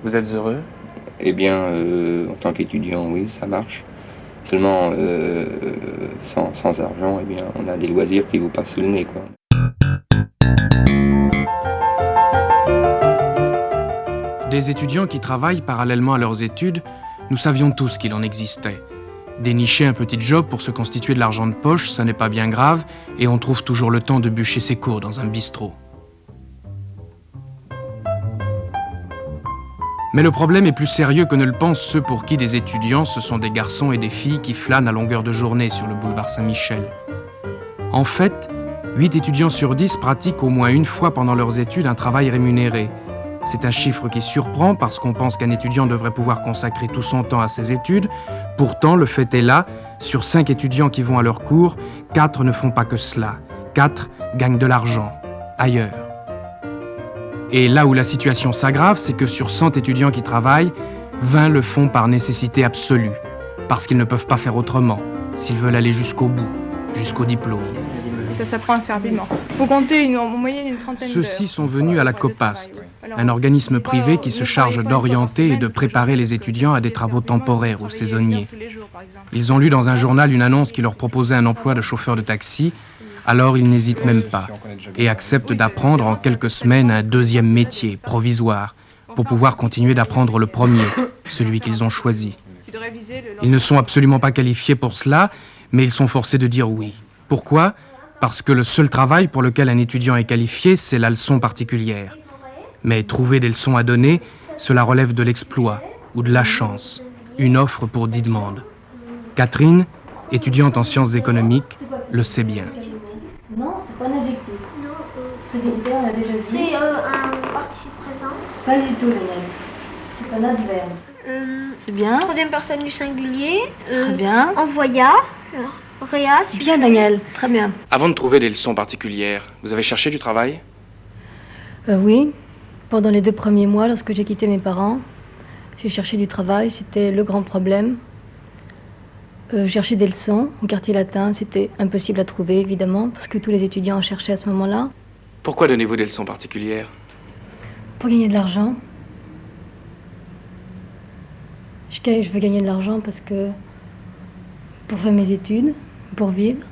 Vous êtes heureux? Eh bien, en tant qu'étudiant, oui, ça marche. Seulement, sans argent, eh bien, on a des loisirs qui vous passent sous le nez, quoi. Des étudiants qui travaillent parallèlement à leurs études, nous savions tous qu'il en existait. Dénicher un petit job pour se constituer de l'argent de poche, ça n'est pas bien grave, et on trouve toujours le temps de bûcher ses cours dans un bistrot. Mais le problème est plus sérieux que ne le pensent ceux pour qui des étudiants, ce sont des garçons et des filles qui flânent à longueur de journée sur le boulevard Saint-Michel. En fait, 8 étudiants sur 10 pratiquent au moins une fois pendant leurs études un travail rémunéré. C'est un chiffre qui surprend parce qu'on pense qu'un étudiant devrait pouvoir consacrer tout son temps à ses études. Pourtant, le fait est là, sur 5 étudiants qui vont à leurs cours, 4 ne font pas que cela. 4 gagnent de l'argent, ailleurs. Et là où la situation s'aggrave, c'est que sur 100 étudiants qui travaillent, 20 le font par nécessité absolue, parce qu'ils ne peuvent pas faire autrement, s'ils veulent aller jusqu'au bout, jusqu'au diplôme. Ça s'apprend assez rapidement. Il faut compter en moyenne une trentaine d'heures. Ceux-ci sont venus à la COPAST, un organisme privé qui se charge d'orienter et de préparer les étudiants à des travaux temporaires ou saisonniers. Ils ont lu dans un journal une annonce qui leur proposait un emploi de chauffeur de taxi, alors ils n'hésitent même pas et acceptent d'apprendre en quelques semaines un deuxième métier, provisoire, pour pouvoir continuer d'apprendre le premier, celui qu'ils ont choisi. Ils ne sont absolument pas qualifiés pour cela, mais ils sont forcés de dire oui. Pourquoi ? Parce que le seul travail pour lequel un étudiant est qualifié, c'est la leçon particulière. Mais trouver des leçons à donner, cela relève de l'exploit ou de la chance. Une offre pour 10 demandes. Catherine, étudiante en sciences économiques, le sait bien. Non, c'est pas un adjectif. Prédicteur, on l'a déjà vu. C'est un participe présent. Pas du tout, Daniel. C'est un adverbe. C'est bien. Troisième personne du singulier. Très bien. Envoya. Réa. Bien, Daniel. Très bien. Avant de trouver des leçons particulières, vous avez cherché du travail ? Oui. Pendant les 2 premiers mois, lorsque j'ai quitté mes parents, j'ai cherché du travail. C'était le grand problème. Chercher des leçons au quartier latin, c'était impossible à trouver, évidemment, parce que tous les étudiants en cherchaient à ce moment-là. Pourquoi donnez-vous des leçons particulières ? Pour gagner de l'argent. Je veux gagner de l'argent parce que pour faire mes études, pour vivre,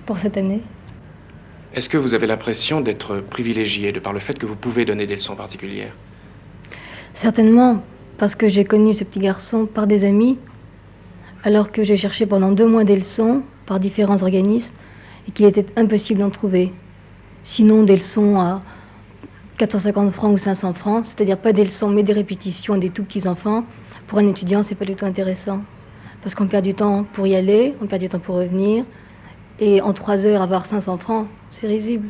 pour cette année. Est-ce que vous avez l'impression d'être privilégié de par le fait que vous pouvez donner des leçons particulières ? Certainement, parce que j'ai connu ce petit garçon par des amis, alors que j'ai cherché pendant 2 mois des leçons par différents organismes et qu'il était impossible d'en trouver. Sinon, des leçons à 450 francs ou 500 francs, c'est-à-dire pas des leçons mais des répétitions des tout petits enfants, pour un étudiant, c'est pas du tout intéressant. Parce qu'on perd du temps pour y aller, on perd du temps pour revenir, et en 3 heures, avoir 500 francs, c'est risible.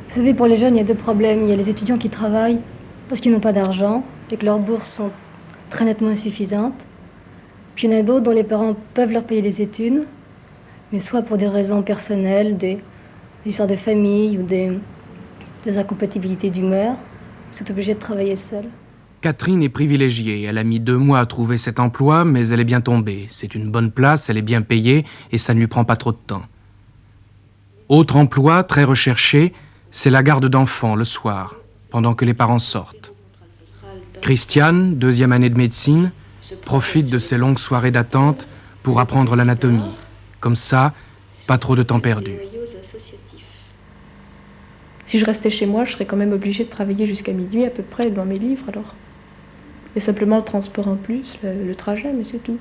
Vous savez, pour les jeunes, il y a 2 problèmes. Il y a les étudiants qui travaillent parce qu'ils n'ont pas d'argent et que leurs bourses sont très nettement insuffisantes. Puis il y en a d'autres dont les parents peuvent leur payer des études, mais soit pour des raisons personnelles, des histoires de famille ou des incompatibilités d'humeur, sont obligés de travailler seuls. Catherine est privilégiée. Elle a mis 2 mois à trouver cet emploi, mais elle est bien tombée. C'est une bonne place, elle est bien payée et ça ne lui prend pas trop de temps. Autre emploi très recherché, c'est la garde d'enfants le soir, pendant que les parents sortent. Christiane, 2e année de médecine, profite de ces longues soirées d'attente pour apprendre l'anatomie. Comme ça, pas trop de temps perdu. Si je restais chez moi, je serais quand même obligée de travailler jusqu'à minuit à peu près devant mes livres alors. Et simplement le transport en plus, le trajet, mais c'est tout.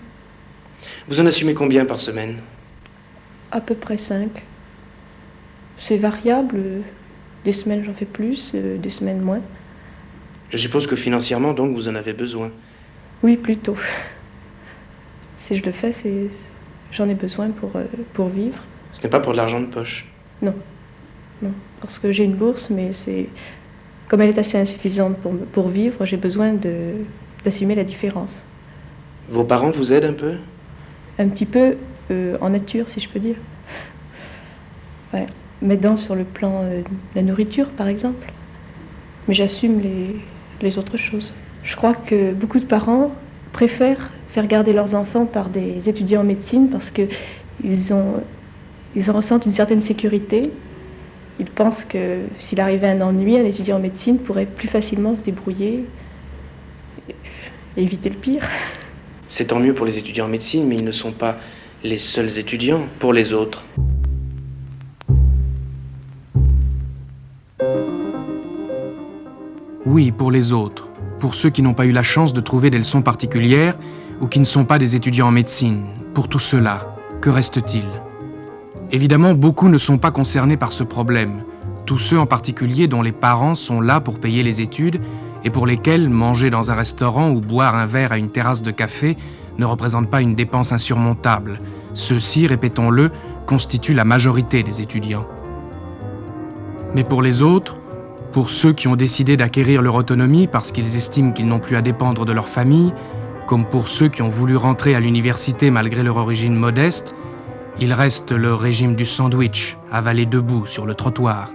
Vous en assumez combien par semaine ? À peu près 5. C'est variable. Des semaines j'en fais plus, des semaines moins. Je suppose que financièrement, donc, vous en avez besoin. Oui, plutôt. Si je le fais, j'en ai besoin pour vivre. Ce n'est pas pour de l'argent de poche. Non. Non. Parce que j'ai une bourse, mais comme elle est assez insuffisante pour vivre, j'ai besoin d'assumer la différence. Vos parents vous aident un peu ? Un petit peu en nature, si je peux dire. Ouais. M'aidant sur le plan de la nourriture, par exemple. Mais j'assume les autres choses. Je crois que beaucoup de parents préfèrent faire garder leurs enfants par des étudiants en médecine parce qu'ils en ressentent une certaine sécurité. Ils pensent que s'il arrivait un ennui, un étudiant en médecine pourrait plus facilement se débrouiller éviter le pire. C'est tant mieux pour les étudiants en médecine, mais ils ne sont pas les seuls étudiants pour les autres. Oui, pour les autres, pour ceux qui n'ont pas eu la chance de trouver des leçons particulières ou qui ne sont pas des étudiants en médecine. Pour tout cela, que reste-t-il? Évidemment, beaucoup ne sont pas concernés par ce problème. Tous ceux en particulier dont les parents sont là pour payer les études et pour lesquels manger dans un restaurant ou boire un verre à une terrasse de café ne représente pas une dépense insurmontable. Ceux-ci, répétons-le, constituent la majorité des étudiants. Mais pour les autres, pour ceux qui ont décidé d'acquérir leur autonomie parce qu'ils estiment qu'ils n'ont plus à dépendre de leur famille, comme pour ceux qui ont voulu rentrer à l'université malgré leur origine modeste, il reste le régime du sandwich, avalé debout sur le trottoir.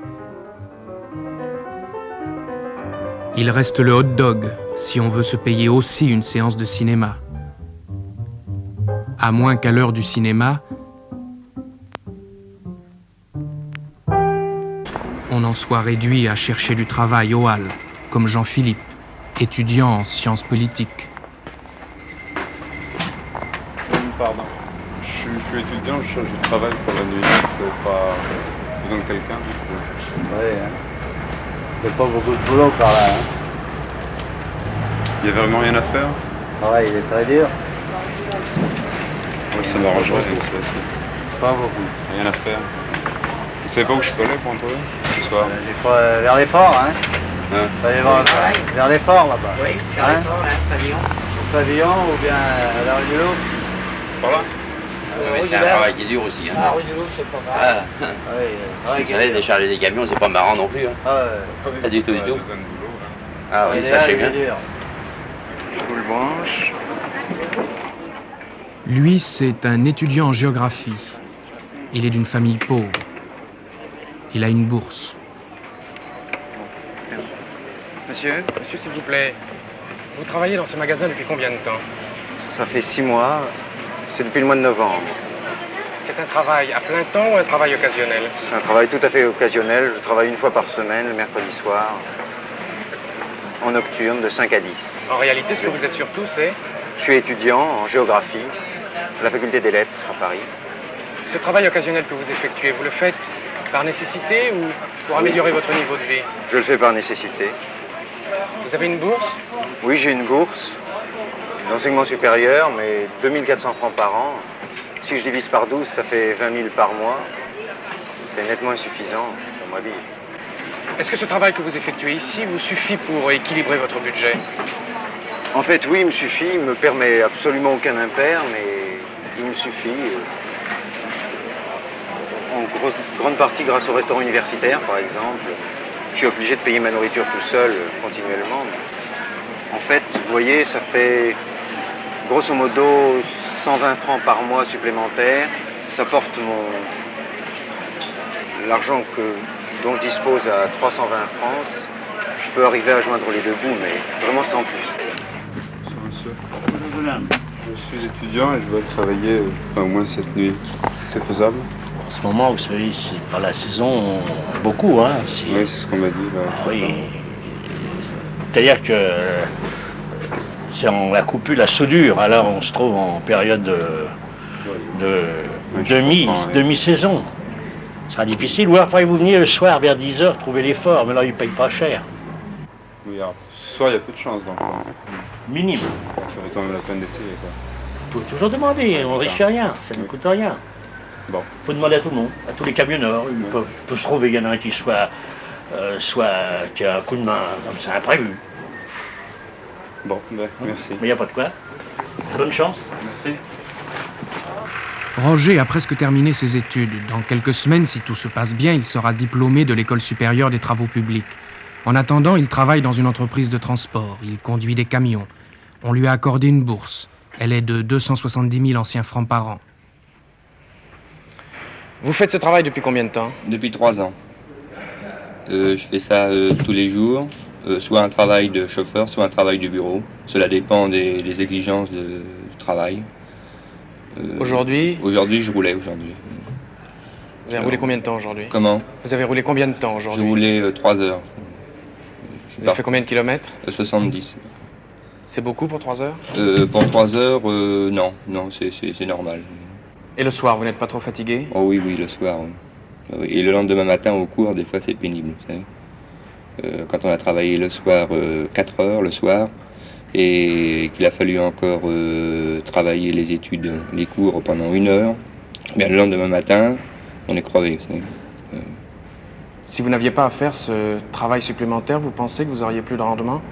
Il reste le hot dog, si on veut se payer aussi une séance de cinéma. À moins qu'à l'heure du cinéma, on en soit réduit à chercher du travail au hall, comme Jean-Philippe, étudiant en sciences politiques. Pardon. Je suis étudiant, je cherche du travail pour la nuit. Je n'ai pas besoin de quelqu'un. Oui, hein. Il n'y a pas beaucoup de boulot par là. Hein. Il n'y a vraiment rien à faire? Le travail, il est très dur. Oui, ça m'arrangerait aussi. Pas beaucoup. Rien à faire. Vous savez pas où je peux aller pour en trouver ce soir? Vers les forts, hein. Hein? Vers les forts là-bas. Oui, vers les forts, pavillon. Au pavillon ou bien à la rue du Louvre. Par là? Oui, c'est un travail qui est dur aussi. Hein. Ah, rue du Louvre, c'est pas mal. Vous savez, décharger des camions, c'est pas marrant non plus. Hein. Pas du tout, du tout. Ah oui, ça c'est bien. Je vous le branche. Lui, c'est un étudiant en géographie. Il est d'une famille pauvre. Il a une bourse. Monsieur, S'il vous plaît, vous travaillez dans ce magasin depuis combien de temps? ça fait 6 mois. C'est depuis le mois de novembre. C'est un travail à plein temps ou un travail occasionnel? C'est un travail tout à fait occasionnel. Je travaille une fois par semaine, le mercredi soir, en nocturne, de 5 à 10. En réalité, ce que vous êtes surtout, c'est... Je suis étudiant en géographie à la faculté des lettres à Paris. Ce travail occasionnel que vous effectuez, vous le faites par nécessité ou pour améliorer votre niveau de vie? Je le fais par nécessité. Vous avez une bourse? Oui, j'ai une bourse d'enseignement supérieur, mais 2400 francs par an. Si je divise par 12, ça fait 20 000 par mois. C'est nettement insuffisant pour ma vie. Est-ce que ce travail que vous effectuez ici vous suffit pour équilibrer votre budget? En fait, oui, il me suffit. Il me permet absolument aucun impair, mais il me suffit. En grande partie grâce au restaurant universitaire, par exemple. Je suis obligé de payer ma nourriture tout seul, continuellement. En fait, vous voyez, ça fait grosso modo 120 francs par mois supplémentaires. Ça porte l'argent dont je dispose à 320 francs. Je peux arriver à joindre les deux bouts, mais vraiment sans plus. Monsieur, je suis étudiant et je dois travailler au moins cette nuit. C'est faisable? En ce moment, vous savez, c'est pas la saison, beaucoup, hein. Oui, c'est ce qu'on m'a dit. Là, oui. C'est-à-dire que c'est en la coupule à soudure, alors on se trouve en période de demi-saison. Ce sera difficile, ou alors il faudrait que vous veniez le soir vers 10h trouver l'effort, mais là il ne paye pas cher. Oui, alors, ce soir il y a peu de chance donc. Minime. Ça vaut quand même la peine d'essayer quoi. Vous pouvez toujours demander, on ne risque rien, ça ne coûte rien. Bon. Il faut demander à tout le monde, à tous les camionneurs. Ils peuvent se trouver, il y en a un qui qui a un coup de main, comme ça, imprévu. Bon, ben, merci. Mais il n'y a pas de quoi. Bonne chance. Merci. Roger a presque terminé ses études. Dans quelques semaines, si tout se passe bien, il sera diplômé de l'École supérieure des travaux publics. En attendant, il travaille dans une entreprise de transport. Il conduit des camions. On lui a accordé une bourse. Elle est de 270 000 anciens francs par an. Vous faites ce travail depuis combien de temps? Depuis 3 ans. Je fais ça tous les jours, soit un travail de chauffeur, soit un travail de bureau. Cela dépend des exigences du travail. Aujourd'hui? Aujourd'hui, je roulais aujourd'hui. Vous avez roulé combien de temps aujourd'hui? Comment? Vous avez roulé combien de temps aujourd'hui? Je roulais 3 heures. Vous avez fait combien de kilomètres? 70. C'est beaucoup pour 3 heures? Pour 3 heures, non, c'est normal. Et le soir, vous n'êtes pas trop fatigué? Oh oui, le soir. Oui. Et le lendemain matin au cours, des fois c'est pénible, vous savez. Quand on a travaillé le soir, 4 heures le soir, et qu'il a fallu encore travailler les études, les cours pendant 1 heure, bien le lendemain matin, on est crevé, vous savez. Si vous n'aviez pas à faire ce travail supplémentaire, vous pensez que vous auriez plus de rendement?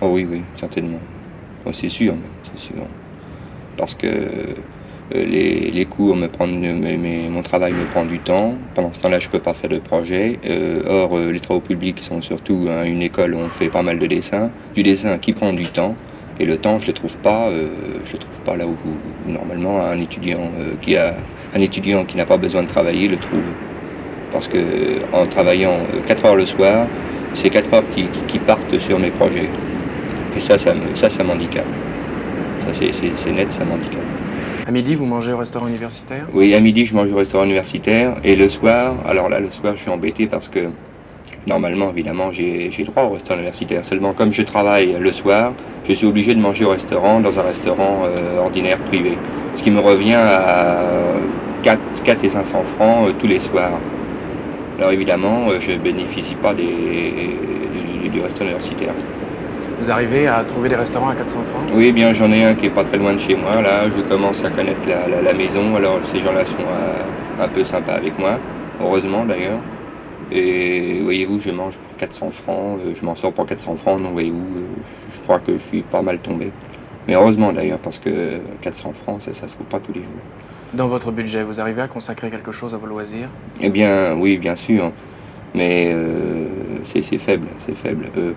Oh oui, certainement. Oh, c'est sûr. Parce que les cours me prennent, mon travail me prend du temps. Pendant ce temps-là, je ne peux pas faire de projet. Or, les travaux publics sont surtout une école où on fait pas mal de dessins. Du dessin qui prend du temps. Et le temps, je ne le trouve pas là où normalement un étudiant qui n'a pas besoin de travailler le trouve. Parce que en travaillant 4 heures le soir, c'est 4 heures qui partent sur mes projets. Et ça m'handicape. Ça, c'est net, ça m'handicape. À midi, vous mangez au restaurant universitaire? Oui, à midi, je mange au restaurant universitaire. Et le soir, alors là, le soir, je suis embêté parce que, normalement, évidemment, j'ai droit au restaurant universitaire. Seulement, comme je travaille le soir, je suis obligé de manger au restaurant, dans un restaurant ordinaire privé. Ce qui me revient à 4 et 500 francs tous les soirs. Alors évidemment, je ne bénéficie pas du restaurant universitaire. Vous arrivez à trouver des restaurants à 400 francs? Oui, bien j'en ai un qui est pas très loin de chez moi. Là, je commence à connaître la maison. Alors ces gens-là sont un peu sympas avec moi, heureusement d'ailleurs. Et voyez-vous, je mange pour 400 francs, je m'en sors pour 400 francs. Donc voyez-vous, je crois que je suis pas mal tombé. Mais heureusement d'ailleurs, parce que 400 francs, ça se trouve pas tous les jours. Dans votre budget, vous arrivez à consacrer quelque chose à vos loisirs? Eh bien, oui, bien sûr. Mais c'est faible.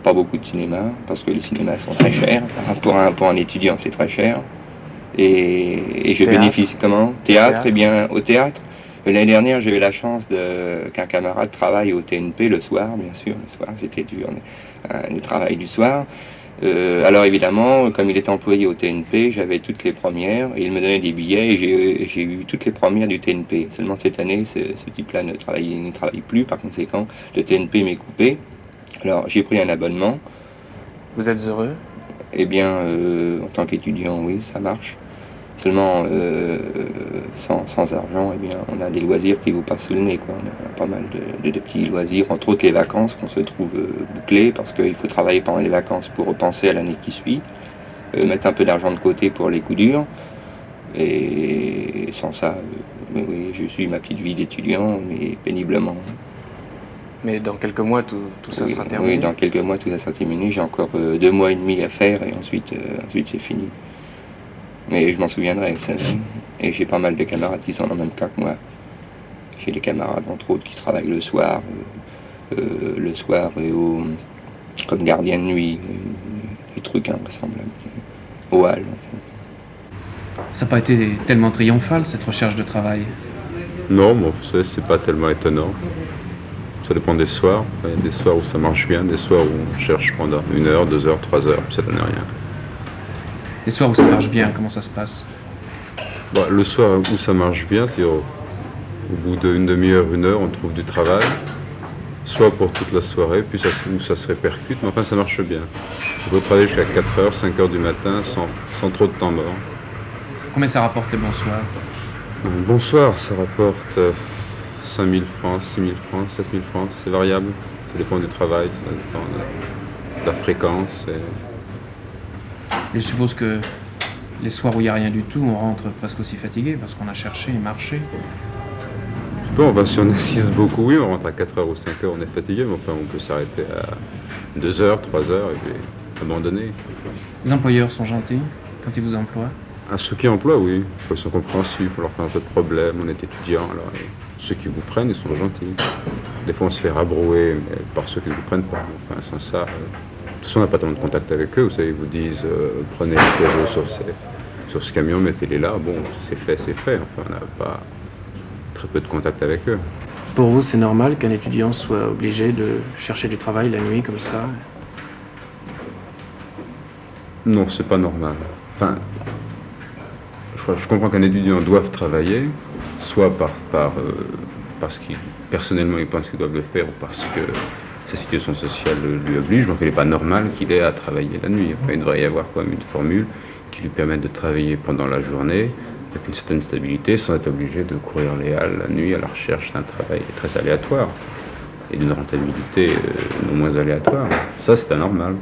Pas beaucoup de cinéma, parce que les cinémas sont très chers. Pour un étudiant, c'est très cher. Et je bénéficie comment? Théâtre? Eh bien, au théâtre, l'année dernière, j'ai eu la chance qu'un camarade travaille au TNP le soir, bien sûr. Le soir, c'était dur, le travail du soir. Alors évidemment, comme il est employé au TNP, j'avais toutes les premières, et il me donnait des billets, et j'ai eu toutes les premières du TNP. Seulement cette année, ce type-là ne travaille plus, par conséquent, le TNP m'est coupé. Alors j'ai pris un abonnement. Vous êtes heureux? Eh bien, en tant qu'étudiant, oui, ça marche. Seulement, sans argent, eh bien, on a des loisirs qui vous passent sous le nez, quoi. On a pas mal de petits loisirs, entre autres les vacances, qu'on se trouve bouclées, parce qu'il faut travailler pendant les vacances pour repenser à l'année qui suit, mettre un peu d'argent de côté pour les coups durs. Et sans ça, oui, je suis ma petite vie d'étudiant, mais péniblement. Mais dans quelques mois, tout ça sera terminé? Oui, dans quelques mois, tout ça sera terminé. J'ai encore 2 mois et demi à faire, et ensuite c'est fini. Mais je m'en souviendrai, ça. Et j'ai pas mal de camarades qui sont dans le même cas que moi. J'ai des camarades, entre autres, qui travaillent le soir et comme gardien de nuit, des trucs invraisemblables, au hall. Enfin. Ça n'a pas été tellement triomphal, cette recherche de travail? Non, bon, vous savez, c'est pas tellement étonnant. Ça dépend des soirs. Il y a des soirs où ça marche bien, des soirs où on cherche pendant 1 heure, 2 heures, 3 heures, puis ça donne rien. Les soirs où ça marche bien, comment ça se passe? Bah, le soir où ça marche bien, c'est au bout d'une demi-heure, 1 heure, on trouve du travail, soit pour toute la soirée, puis où ça se répercute, mais enfin ça marche bien. On peut travailler jusqu'à 4 heures, 5 heures du matin, sans trop de temps mort. Combien ça rapporte les bons soirs? Bonsoir, ça rapporte 5 000 francs, 6 000 francs, 7 000 francs, c'est variable. Ça dépend du travail, ça dépend de la fréquence. Je suppose que les soirs où il n'y a rien du tout, on rentre presque aussi fatigué parce qu'on a cherché et marché. Je sais pas, si on insiste beaucoup, oui, on rentre à 4 heures ou 5 heures, on est fatigué, mais enfin on peut s'arrêter à 2 heures, 3 heures et puis abandonner. Les employeurs sont gentils quand ils vous emploient? À ceux qui emploient, oui. Ils sont compréhensifs, on leur fait un peu de problème, on est étudiant, alors ceux qui vous prennent, ils sont gentils. Des fois on se fait rabrouer mais par ceux qui ne vous prennent pas. Enfin, sans ça, de toute façon on n'a pas tellement de contact avec eux, vous savez, ils vous disent prenez les Peugeot sur ce camion, mettez-les là, bon, c'est fait, enfin on n'a pas très peu de contact avec eux. Pour vous, c'est normal qu'un étudiant soit obligé de chercher du travail la nuit comme ça? Non, c'est pas normal. Enfin, je comprends qu'un étudiant doive travailler, soit parce qu'ils personnellement ils pensent qu'ils doivent le faire, ou parce que sa situation sociale lui oblige, donc il n'est pas normal qu'il ait à travailler la nuit. Enfin, il devrait y avoir quand même une formule qui lui permette de travailler pendant la journée avec une certaine stabilité sans être obligé de courir les halles la nuit à la recherche d'un travail très aléatoire et d'une rentabilité non moins aléatoire. Ça, c'est anormal.